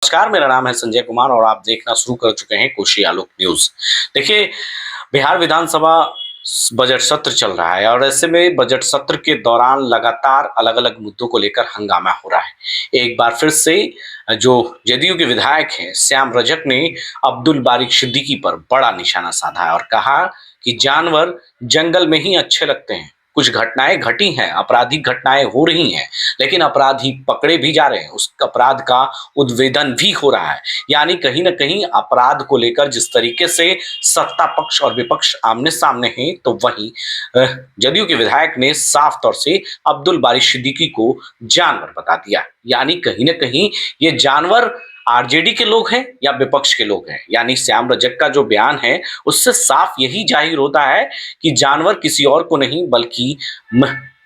नमस्कार, मेरा नाम है संजय कुमार और आप देखना शुरू कर चुके हैं कोशी आलोक न्यूज। देखिए, बिहार विधानसभा बजट सत्र चल रहा है और ऐसे में बजट सत्र के दौरान लगातार अलग अलग मुद्दों को लेकर हंगामा हो रहा है। एक बार फिर से जो जदयू के विधायक हैं श्याम रजक ने अब्दुल बारिक सिद्दीकी पर बड़ा निशाना साधा है और कहा कि जानवर जंगल में ही अच्छे लगते हैं। कुछ घटनाएं घटी हैं, आपराधिक घटनाएं हो रही हैं, लेकिन अपराधी पकड़े भी जा रहे हैं, उस अपराध का उद्भेदन भी हो रहा है। यानी कहीं ना कहीं अपराध को लेकर जिस तरीके से सत्ता पक्ष और विपक्ष आमने सामने हैं, तो वहीं जदयू के विधायक ने साफ तौर से अब्दुल बारी सिद्दीकी को जानवर बता दिया। यानी कहीं ना कहीं ये जानवर आरजेडी के लोग हैं या विपक्ष के लोग हैं। यानी श्याम रजक का जो बयान है उससे साफ यही जाहिर होता है कि जानवर किसी और को नहीं बल्कि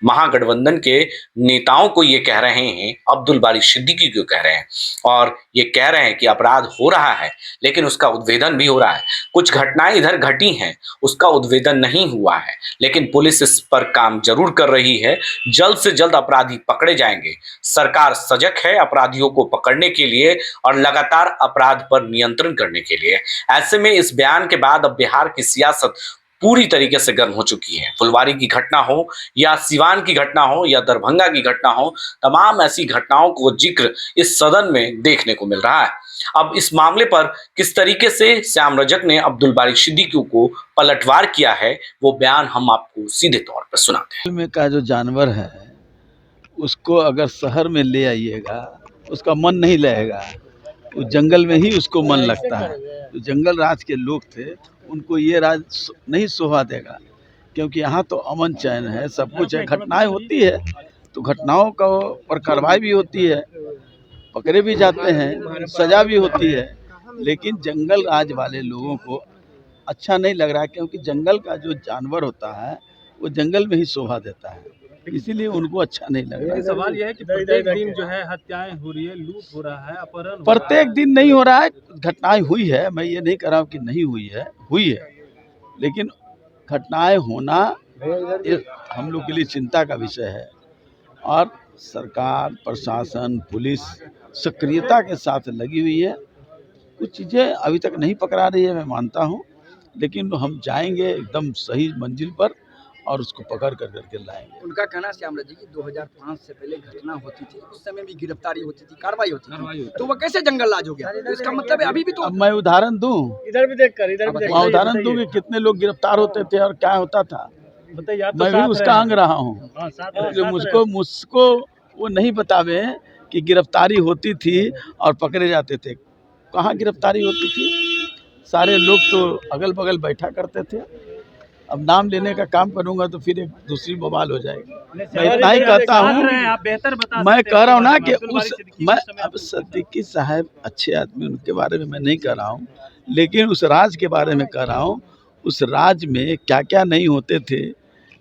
महागठबंधन के नेताओं को ये कह रहे हैं, अब्दुल बारी सिद्दीकी को कह रहे हैं और ये कह रहे हैं कि अपराध हो रहा है लेकिन उसका उद्भेदन भी हो रहा है। कुछ घटनाएं इधर घटी हैं, उसका उद्भेदन नहीं हुआ है, लेकिन पुलिस इस पर काम जरूर कर रही है। जल्द से जल्द अपराधी पकड़े जाएंगे। सरकार सजग है अपराधियों को पकड़ने के लिए और लगातार अपराध पर नियंत्रण करने के लिए। ऐसे में इस बयान के बाद अब बिहार की सियासत पूरी तरीके से गर्म हो चुकी है। फुलवारी की घटना हो या सिवान की घटना हो या दरभंगा की घटना हो, तमाम ऐसी घटनाओं को जिक्र इस सदन में देखने को मिल रहा है। अब इस मामले पर किस तरीके से श्याम रजक ने अब्दुल बारी सिद्दीकी को पलटवार किया है, वो बयान हम आपको सीधे तौर पर सुनाते हैं। में का जो जानवर है उसको अगर शहर में ले आइएगा उसका मन नहीं लगेगा, तो जंगल में ही उसको मन लगता है। तो जंगल राज के लोग थे, उनको ये राज नहीं शोभा देगा, क्योंकि यहाँ तो अमन चैन है, सब कुछ है। घटनाएं होती है तो घटनाओं का पर कार्रवाई भी होती है, पकड़े भी जाते हैं, सजा भी होती है, लेकिन जंगल राज वाले लोगों को अच्छा नहीं लग रहा है, क्योंकि जंगल का जो जानवर होता है वो जंगल में ही शोभा देता है, इसीलिए उनको अच्छा नहीं लग रहा है। सवाल यह है कि प्रत्येक दिन जो है हत्याएं हो रही है, लूट हो रहा है, अपहरण प्रत्येक दिन नहीं हो रहा है, घटनाएं हुई है, मैं ये नहीं कह रहा हूँ कि नहीं हुई है, लेकिन घटनाएं होना हम लोग के लिए चिंता का विषय है और सरकार, प्रशासन, पुलिस सक्रियता के साथ लगी हुई है। कुछ चीज़ें अभी तक नहीं पकड़ा रही है, मैं मानता हूँ, लेकिन हम जाएंगे एकदम सही मंजिल पर और उसको पकड़ करके लाएंगे। उनका कहना श्याम रजक जी 2005 से पहले घटना होती थी, उस समय भी गिरफ्तारी होती थी, कार्रवाई होती थी, तो वो कैसे जंगल राज हो गया? तो इसका मतलब है अभी भी तो। अब मैं उदाहरण दूं, इधर भी देख मैं उदाहरण दूं कि कितने लोग गिरफ्तार होते थे और क्या होता था। मैं भी उसका अंग रहा हूँ, मुझको वो नहीं बतावे कि गिरफ्तारी होती थी और पकड़े जाते थे। कहाँ गिरफ्तारी होती थी? सारे लोग तो अगल बगल बैठा करते थे। अब नाम लेने का काम करूंगा तो फिर एक दूसरी बवाल हो जाएगी। मैं इतना ही कहता हूँ, मैं कह रहा हूँ ना कि मैं अब सिद्दीकी साहब अच्छे आदमी, उनके बारे में मैं नहीं कह रहा हूँ, लेकिन उस राज के बारे में कह रहा हूँ। उस राज में क्या क्या नहीं होते थे,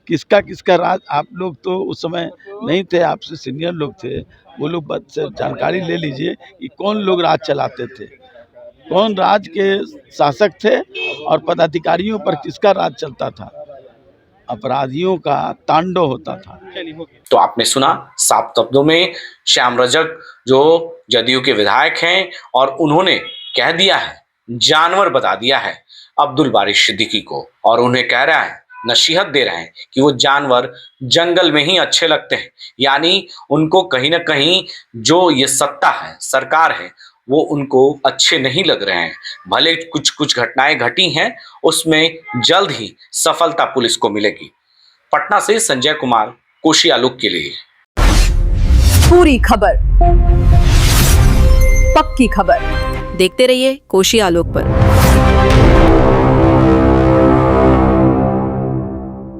किसका किसका राज, आप लोग तो उस समय नहीं थे, आपसे सीनियर लोग थे, वो लोग जानकारी ले लीजिए कि कौन लोग राज चलाते थे, कौन राज के शासक थे और पदाधिकारियों पर किसका राज चलता था। अपराधियों का तांडव होता था। तो आपने सुना साफ शब्दों में श्याम रजक जो जदयू के विधायक हैं और उन्होंने कह दिया है, जानवर बता दिया है अब्दुल बारी सिद्दीकी को, और उन्हें कह रहा है, नसीहत दे रहे हैं कि वो जानवर जंगल में ही अच्छे लगते हैं। यानी उनको कहीं ना कहीं जो ये सत्ता है, सरकार है, वो उनको अच्छे नहीं लग रहे हैं। भले कुछ कुछ घटनाएं घटी हैं, उसमें जल्द ही सफलता पुलिस को मिलेगी। पटना से संजय कुमार, कोशी आलोक के लिए। पूरी खबर, पक्की खबर देखते रहिए कोशी आलोक पर।